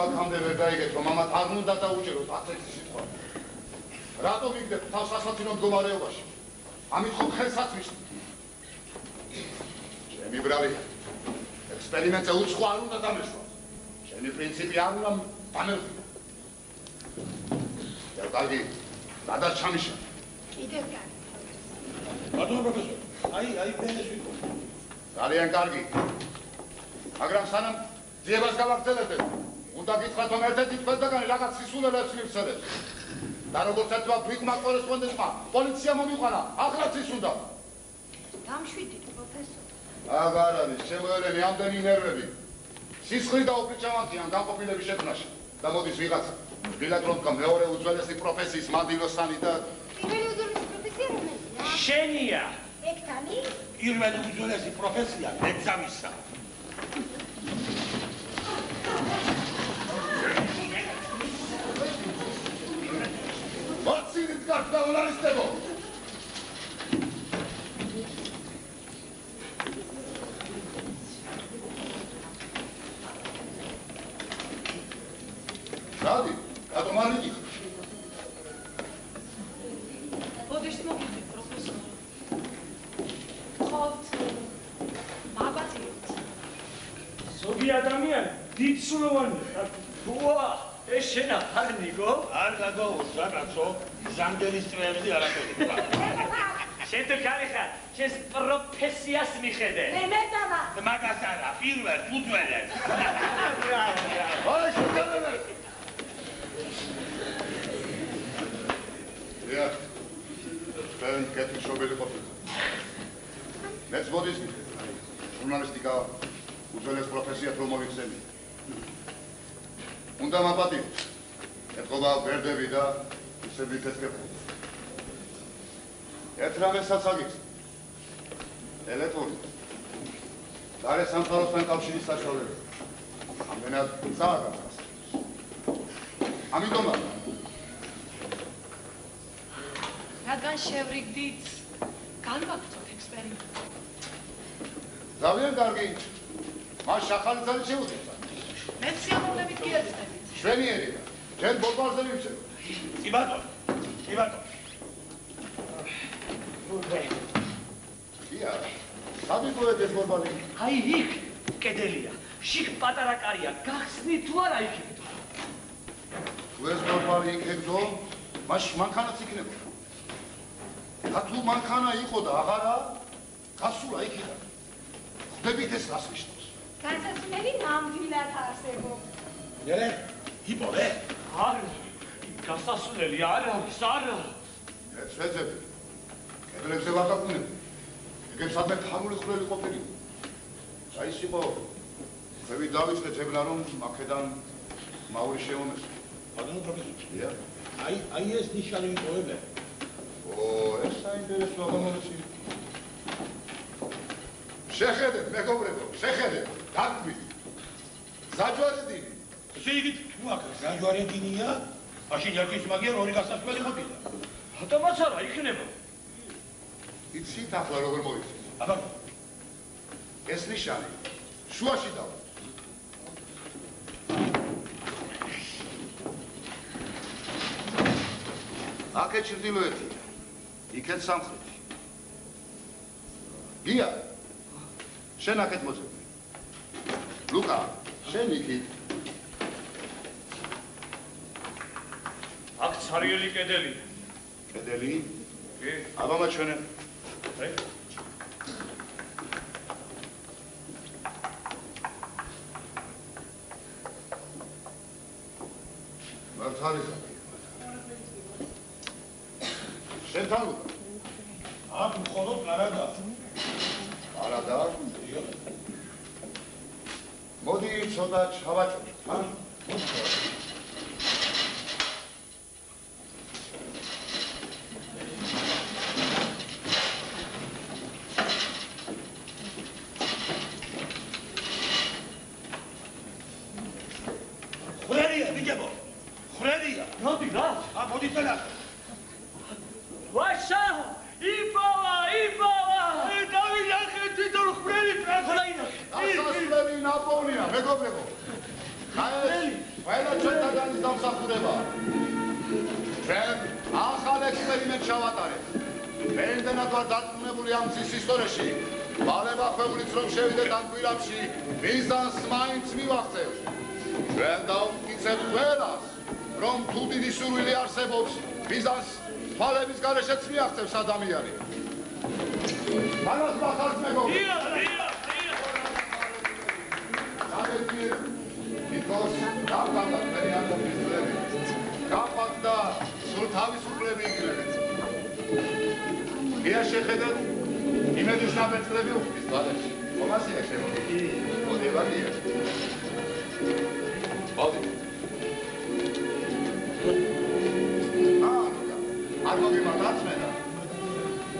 აქამდე ვერ გაიგეთ, რომ ამათ არ უნდა დაუჭეროთ ასეთი სიტყვა. რატომ იგდებ თავს ასაცინო მდგომარეობაში? ამით ხომ ხელსაც მისდით. ჩემი ბრალია, ექსპერიმენტზე უცხო არ უნდა დამეშვა. ჩემი პრინციპი არ უნდა დამერხვა. კარგი, გადაჩამიშა. კიდევ კარგი. ბატონო პროფესორი, აი ფენეს ვიყო. ძალიან კარგი. მაგრამ სანამ ძიებას გავაგრძელებდეთ, უნდა გითხრათ, რომ ერთ-ერთი თქვენთაგანი რაღაც სისულელებს მივცადეთ. და როგორც ერთმა ბრიგმა კორესპონდენტმა პოლიცია მომიყვანა, ახლაც ის უნდა. დამშვიდით, პროფესორი. აღარ არის, შემოელენი ამდენი ნერვები. სისხლი და ოფიჩამანთიან განყოფილების შექმნაში. და მოდის ვიღაცა. ვილად რომ თქვა მეორე უძველესი პროფესიის მანდილოსანი და პირველი უძველესი პროფესია რომელია? შენია. ექთანი? პირველი უძველესი პროფესია მეცამისა. მოცილით გარდა ულარისტებო. რადი, რატომ არ მიგიხარ? ბოდიშს მოგიწევ, პროფესორი. ხოთ მაბათიოთ. ზოგი ადამიანი დიდ სულოვანია. უა, ეს შენა ფარნიგო? არ გადაურს რagazzo, ზანგელის წვეებზე არაფერი თქვა. შენ თუ კარი ხარ, შენს პროფესიას მიხედე. მე დავა. მაგას არა, პირველ უძველეს. აი, შეგანებე. Ja, ჩვენ კეთილშობილი ყოფილ. მეც მოდის ჟურნალისტიკა უძველეს პროფესიად რომ მოვიხსენი. უნდა მაპატიოთ. ეთქობა ვერდები და ისე ვიქეთქებო. ერთ რამესაც აგიხსნით. ტელეფონი. გარე სამყაროსთან კავშირის საშუალება. ამდენად წააგავს. ამიტომა რადგან შევრიგდით, განვაგრძოთ ექსპერიმენტი. ძალიან კარგი. მას ახალი ძალით შეუძლია. მე სიამოვნებით გიეცდებით. შვენიერია. ჩვენ ბოლბალზე მივჭერ. კი ბატონო. კი ბატონო. ია. საბიტოეთ ეს ბოლბალი. აი იქ კედელია. შიგ პატარა კარია. გახსნით თუ არა იქ? თუ ეს ბოლბალი იქებდო, მაშინ მანქანაც იქნება. თუ მანქანა იყო და აღარა, გასულა იქიდან. ხვდებით ეს რას ნიშნავს? განსასწრებელი ნამდვილად არსებობს. ნერე, იპოვე? არა, გასასვლელი არ არის, არა. ეს შეძები. კედლებზე ვაკაკუნები. ეგებს ადმე ფანული ხვრელი ყოფილი. აი ის იყო. ხევი დავიწყე ძებნა რომ აქედან მაური შეუნეს. ბატონო პროფესორი. ია. აი ეს ნიშანი იპოვე. ეს საინტერესოა მომენტი. შეხედეთ, მეგობრებო, შეხედეთ, დაგვით. საჯვარედინი. ესე იგი თუ აქ საჯვარედინია, მაშინ ერთის მაგიერ ორი გასასვლელი ყოფილა. ბატონოც არა იქნება. იცით ახლა როგორ მოიცით? აბა, ეს ნიშანი შუაში დავა. აქეთ ჩრდილოეთია. იქეთ სამხრეთი. გია. შენ აქეთ მოძებ. ლუკა, შენ იქით. აქ ცარიელი კედელი. კედელი? კი. აბა მაჩვენე. აი. მართალია. შენ თან ლუკა. აქ მხოლოდ კარადა. არადა? მოდი ცოტა ჩავაჭროთ, ხა? ხრელია, ვიჯებო. ხრელია. მოდი რა? მოდი წელა. ვაშა! იპოვა! დავინახე თვითონ ხრელი პროფესორი. ასასვლელი ნაპოვნია, მეგობრებო. აი, გასაგება. ჩვენ ახალ ექსპერიმენტს შევატარებთ. მე იმდენად ვარ დარწმუნებული ამ მზის ისტორიაში. მალება ხვეულიც რომ შევიდეთ ამ გვირაბში, მიზანს მაინც მივაღწევთ. ჩვენ დავმტკიცებთ ყველას, რომ თუ დიდი სურვილი არსებობს, მიზანს თვალების გარეშეც მიაღწევს ადამიანი. მანას მახარს მეგობრებო. Because გამგანდა თქვენი ამოფისწრები. გამბანდა სულ თავისუფლები იქნებით. გია შეხედეთ იმედის ნაბეჭდები უხდის ბალებში. ხომასია შემოდი. მოდი ვარდია. მოდი. არ მოგიმართ მენა.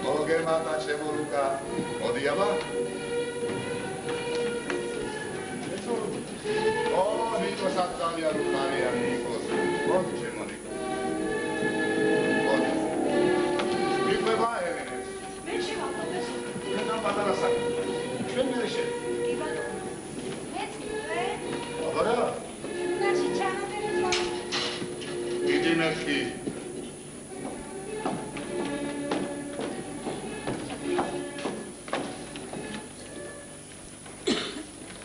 მოგემართა ჩემო ლუკა. მოდი აბა. Nikos Antalya Lukaria Nikos. Mogi ćemo Nikos. Mogi. Mikve vajevinec. Neće vam profesor. Ne znam pa da nas sakri. Što mi reše? Ivan. მეცნიერე Dobro. ნაში ჩამოდერება Idi neki.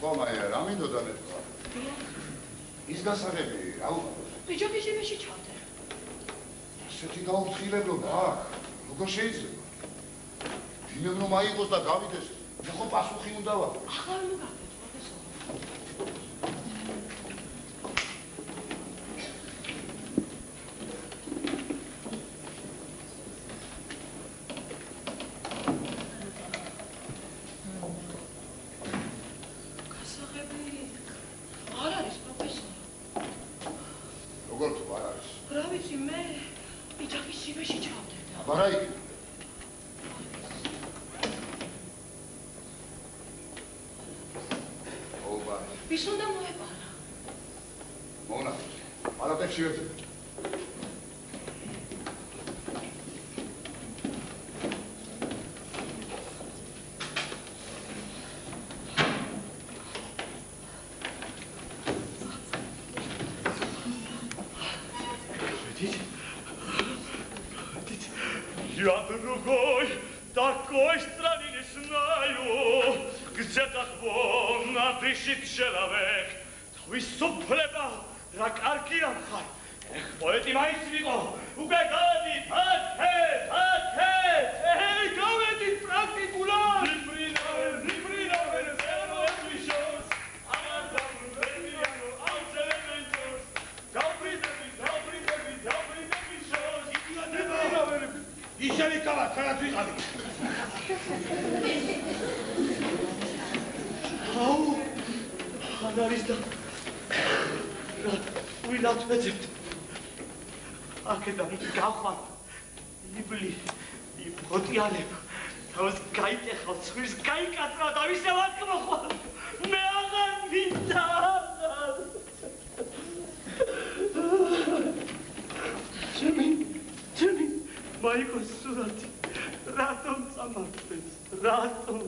Koma je, ramindo da ne tva. ის გასაღები რა უყურებს? ბიჭები ჟიმეში ჩავდე. ესეთი გაუთხილებლობა აქ, როგორ შეიძლება? ვინმე რომ აიღოს და გავიდეს, ხო პასუხი უნდა ვარ. ახლა რომ გაგეთ პროფესორი. გასაღები არ არის პროფესორი. როგორ თუ არ არის? რა ვიცი მე ბიჭების ჟიმეში ჩავდე და აბა რა იგი? ობა, ვის უნდა მოეპარა? მონახე. პალატებში ვეძებ. Я другой, такой страны не знаю, где-то вон дышит человек, твой суплеба, рак аркиамхай. Эх, поэти майсвиго, угагади, эй, гавети практикула, Зипринавер, зеро эклишос, амазам, вертиано, амцелементос, დავბრიდები შოს, იდიოტები. ისევ იქავა, თანაც ვიყავი. აუ, არ არის და ვილად მეძებთ. აქედან გავხვალ, იბლი, იფოტიანება, თავს გაიკეხავ, ცხვირს გაიკაცრა და ვისევ აქ მოხვალ. მე აღარ მინდა, აღარ. ჩემი მაიკოს სურათი, რატომ წამართვეს, რატომ?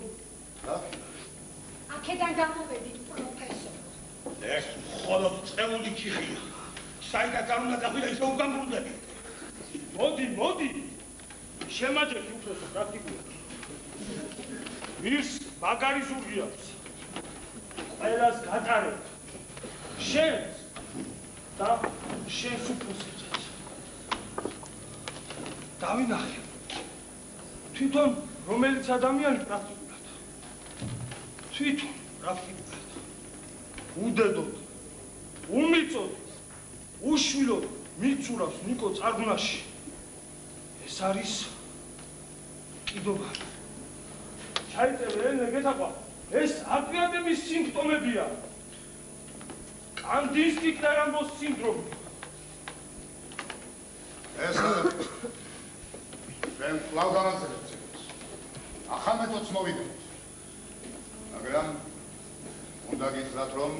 აქედან გამოვედით პროფესორი. ეს მხოლოდ წეული ჩიხია. საიდან არ უნდა დახვიდა ისე უგამბრუნდები. მოდი. შემაჯერთ უფროსო პრაქტიკულად. ვირს მაგარი ზურგი აქვს. ყველას გატარებთ. შენს და შენს უფროსებს. დავინახე. თვითონ რომელიც ადამიანი პრაქტიკულად. თვითონ პრაქტიკულად. უდედოდ, უმიწოდ, უშვილოდ მიცურავს ნიკო წარღვნაში. ეს არის კიდობა. ჩაიწერე ელენე გეთახვა. ეს აკრიატების სიმპტომებია. კანდინსკი-კლერამბოს სინდრომი. ეს ჩვენ კვლავ გავანცებთ ცეკს. ახალ მეთოდს მოვიდეთ. მაგრამ უნდა გითხრათ, რომ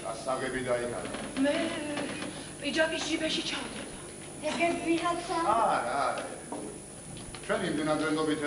გასაღები დაიკარგა. მე ბიჭების ჟიმეში ჩავდე და ეგენ ვიღაცა არა. ჩვენ იმდენად ვენდობით